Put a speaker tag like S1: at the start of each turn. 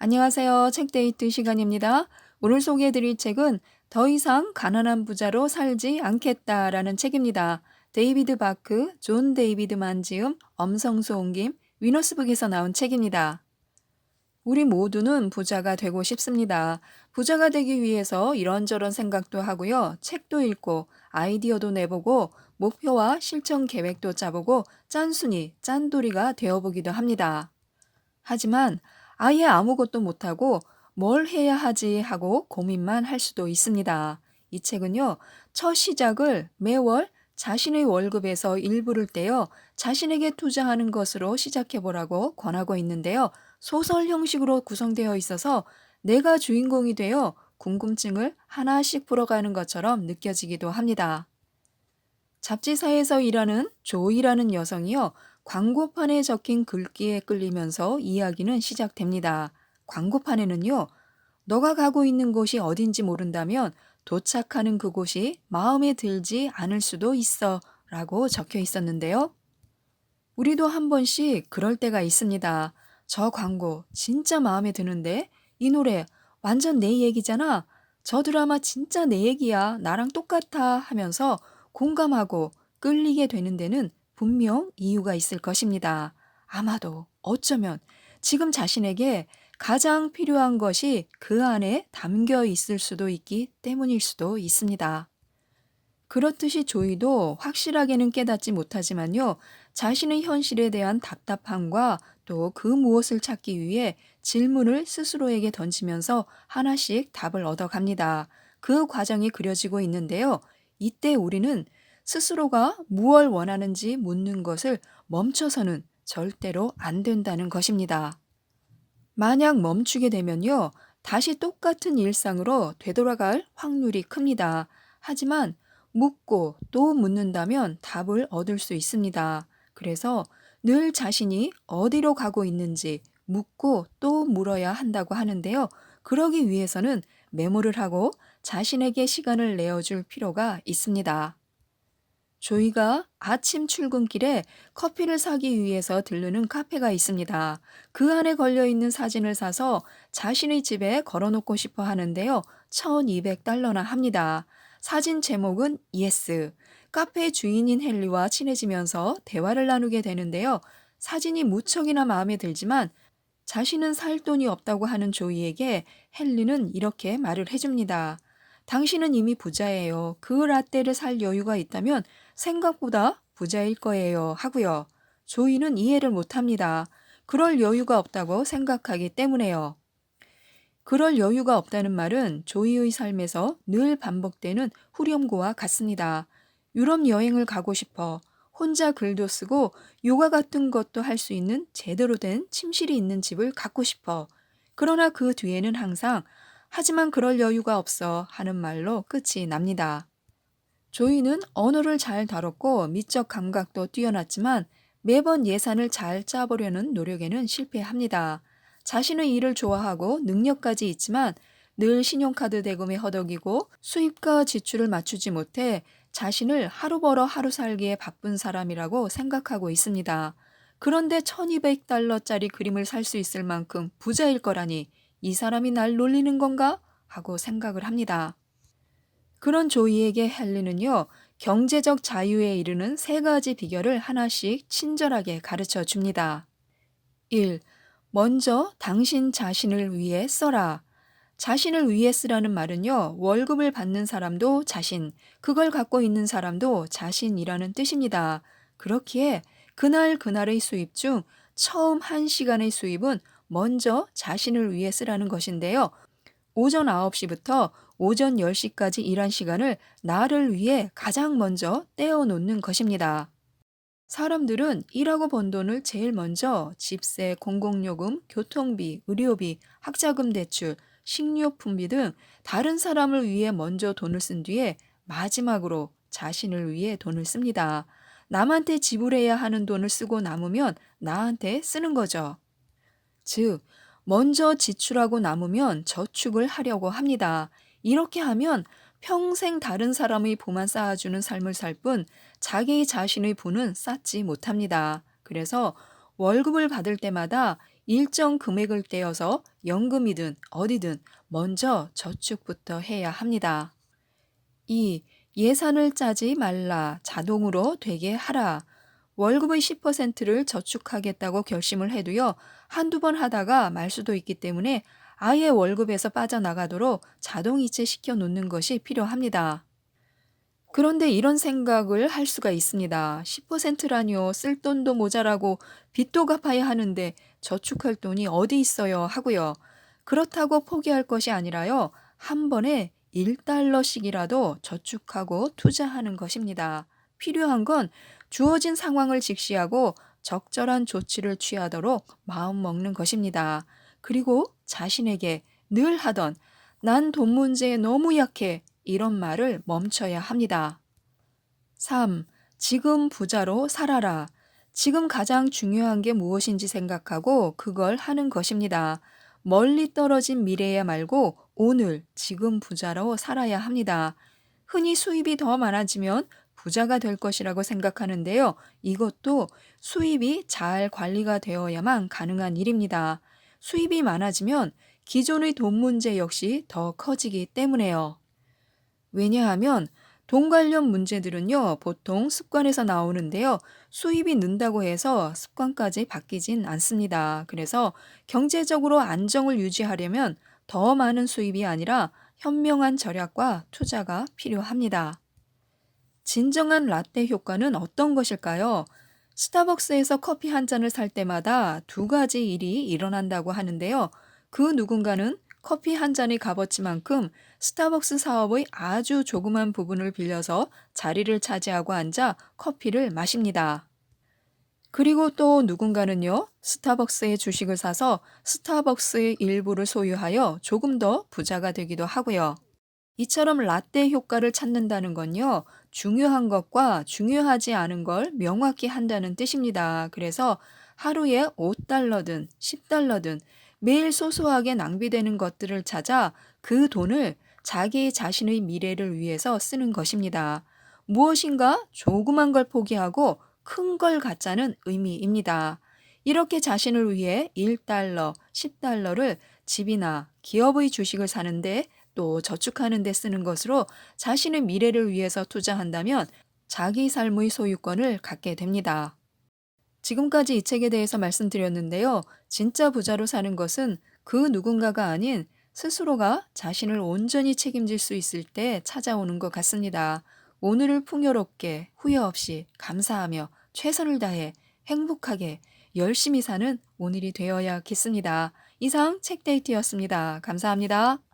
S1: 안녕하세요. 책데이트 시간입니다. 오늘 소개해드릴 책은 더 이상 가난한 부자로 살지 않겠다라는 책입니다. 데이비드 바크, 존 데이비드만 지음, 엄성수 옮김, 위너스북에서 나온 책입니다. 우리 모두는 부자가 되고 싶습니다. 부자가 되기 위해서 이런저런 생각도 하고요. 책도 읽고 아이디어도 내보고 목표와 실천 계획도 짜보고 짠순이, 짠돌이가 되어보기도 합니다. 하지만 아예 아무것도 못하고 뭘 해야 하지 하고 고민만 할 수도 있습니다. 이 책은요, 첫 시작을 매월 자신의 월급에서 일부를 떼어 자신에게 투자하는 것으로 시작해 보라고 권하고 있는데요. 소설 형식으로 구성되어 있어서 내가 주인공이 되어 궁금증을 하나씩 풀어가는 것처럼 느껴지기도 합니다. 잡지사에서 일하는 조이라는 여성이요. 광고판에 적힌 글귀에 끌리면서 이야기는 시작됩니다. 광고판에는요. 너가 가고 있는 곳이 어딘지 모른다면 도착하는 그곳이 마음에 들지 않을 수도 있어 라고 적혀 있었는데요. 우리도 한 번씩 그럴 때가 있습니다. 저 광고 진짜 마음에 드는데 이 노래 완전 내 얘기잖아. 저 드라마 진짜 내 얘기야. 나랑 똑같아 하면서 공감하고 끌리게 되는 데는 분명 이유가 있을 것입니다. 아마도 어쩌면 지금 자신에게 가장 필요한 것이 그 안에 담겨 있을 수도 있기 때문일 수도 있습니다. 그렇듯이 조이도 확실하게는 깨닫지 못하지만요, 자신의 현실에 대한 답답함과 또 그 무엇을 찾기 위해 질문을 스스로에게 던지면서 하나씩 답을 얻어갑니다. 그 과정이 그려지고 있는데요. 이때 우리는 스스로가 무엇을 원하는지 묻는 것을 멈춰서는 절대로 안 된다는 것입니다. 만약 멈추게 되면요, 다시 똑같은 일상으로 되돌아갈 확률이 큽니다. 하지만 묻고 또 묻는다면 답을 얻을 수 있습니다. 그래서 늘 자신이 어디로 가고 있는지 묻고 또 물어야 한다고 하는데요. 그러기 위해서는 메모를 하고 자신에게 시간을 내어줄 필요가 있습니다. 조이가 아침 출근길에 커피를 사기 위해서 들르는 카페가 있습니다. 그 안에 걸려있는 사진을 사서 자신의 집에 걸어놓고 싶어 하는데요. 1200달러나 합니다. 사진 제목은 예스. 카페 주인인 헨리와 친해지면서 대화를 나누게 되는데요. 사진이 무척이나 마음에 들지만 자신은 살 돈이 없다고 하는 조이에게 헨리는 이렇게 말을 해줍니다. 당신은 이미 부자예요. 그 라떼를 살 여유가 있다면 생각보다 부자일 거예요. 하고요. 조이는 이해를 못합니다. 그럴 여유가 없다고 생각하기 때문에요. 그럴 여유가 없다는 말은 조이의 삶에서 늘 반복되는 후렴구와 같습니다. 유럽 여행을 가고 싶어. 혼자 글도 쓰고 요가 같은 것도 할 수 있는 제대로 된 침실이 있는 집을 갖고 싶어. 그러나 그 뒤에는 항상 하지만 그럴 여유가 없어 하는 말로 끝이 납니다. 조이는 언어를 잘 다뤘고 미적 감각도 뛰어났지만 매번 예산을 잘 짜보려는 노력에는 실패합니다. 자신의 일을 좋아하고 능력까지 있지만 늘 신용카드 대금에 허덕이고 수입과 지출을 맞추지 못해 자신을 하루 벌어 하루 살기에 바쁜 사람이라고 생각하고 있습니다. 그런데 1200달러짜리 그림을 살 수 있을 만큼 부자일 거라니 이 사람이 날 놀리는 건가? 하고 생각을 합니다. 그런 조이에게 헨리는요, 경제적 자유에 이르는 세 가지 비결을 하나씩 친절하게 가르쳐 줍니다. 1. 먼저 당신 자신을 위해 써라. 자신을 위해 쓰라는 말은요, 월급을 받는 사람도 자신, 그걸 갖고 있는 사람도 자신이라는 뜻입니다. 그렇기에 그날 그날의 수입 중 처음 1시간의 수입은 먼저 자신을 위해 쓰라는 것인데요. 오전 9시부터 오전 10시까지 일한 시간을 나를 위해 가장 먼저 떼어놓는 것입니다. 사람들은 일하고 번 돈을 제일 먼저 집세, 공공요금, 교통비, 의료비, 학자금 대출, 식료품비 등 다른 사람을 위해 먼저 돈을 쓴 뒤에 마지막으로 자신을 위해 돈을 씁니다. 남한테 지불해야 하는 돈을 쓰고 남으면 나한테 쓰는 거죠. 즉, 먼저 지출하고 남으면 저축을 하려고 합니다. 이렇게 하면 평생 다른 사람의 부만 쌓아주는 삶을 살 뿐 자기 자신의 부는 쌓지 못합니다. 그래서 월급을 받을 때마다 일정 금액을 떼어서 연금이든 어디든 먼저 저축부터 해야 합니다. 2. 예산을 짜지 말라. 자동으로 되게 하라. 월급의 10%를 저축하겠다고 결심을 해도요, 한두 번 하다가 말 수도 있기 때문에 아예 월급에서 빠져나가도록 자동이체 시켜 놓는 것이 필요합니다. 그런데 이런 생각을 할 수가 있습니다. 10%라니요. 쓸 돈도 모자라고 빚도 갚아야 하는데 저축할 돈이 어디 있어요 하고요. 그렇다고 포기할 것이 아니라요. 한 번에 1달러씩이라도 저축하고 투자하는 것입니다. 필요한 건 주어진 상황을 직시하고 적절한 조치를 취하도록 마음 먹는 것입니다. 그리고 자신에게 늘 하던 난 돈 문제에 너무 약해 이런 말을 멈춰야 합니다. 3. 지금 부자로 살아라. 지금 가장 중요한 게 무엇인지 생각하고 그걸 하는 것입니다. 멀리 떨어진 미래야 말고 오늘, 지금 부자로 살아야 합니다. 흔히 수입이 더 많아지면 부자가 될 것이라고 생각하는데요. 이것도 수입이 잘 관리가 되어야만 가능한 일입니다. 수입이 많아지면 기존의 돈 문제 역시 더 커지기 때문에요. 왜냐하면 돈 관련 문제들은요, 보통 습관에서 나오는데요. 수입이 는다고 해서 습관까지 바뀌진 않습니다. 그래서 경제적으로 안정을 유지하려면 더 많은 수입이 아니라 현명한 절약과 투자가 필요합니다. 진정한 라떼 효과는 어떤 것일까요? 스타벅스에서 커피 한 잔을 살 때마다 두 가지 일이 일어난다고 하는데요. 그 누군가는 커피 한 잔의 값어치만큼 스타벅스 사업의 아주 조그만 부분을 빌려서 자리를 차지하고 앉아 커피를 마십니다. 그리고 또 누군가는요, 스타벅스의 주식을 사서 스타벅스의 일부를 소유하여 조금 더 부자가 되기도 하고요. 이처럼 라떼 효과를 찾는다는 건요, 중요한 것과 중요하지 않은 걸 명확히 한다는 뜻입니다. 그래서 하루에 5달러든 10달러든 매일 소소하게 낭비되는 것들을 찾아 그 돈을 자기 자신의 미래를 위해서 쓰는 것입니다. 무엇인가 조그만 걸 포기하고 큰 걸 갖자는 의미입니다. 이렇게 자신을 위해 1달러, 10달러를 집이나 기업의 주식을 사는데 또 저축하는 데 쓰는 것으로 자신의 미래를 위해서 투자한다면 자기 삶의 소유권을 갖게 됩니다. 지금까지 이 책에 대해서 말씀드렸는데요. 진짜 부자로 사는 것은 그 누군가가 아닌 스스로가 자신을 온전히 책임질 수 있을 때 찾아오는 것 같습니다. 오늘을 풍요롭게 후회 없이 감사하며 최선을 다해 행복하게 열심히 사는 오늘이 되어야겠습니다. 이상 책데이트였습니다. 감사합니다.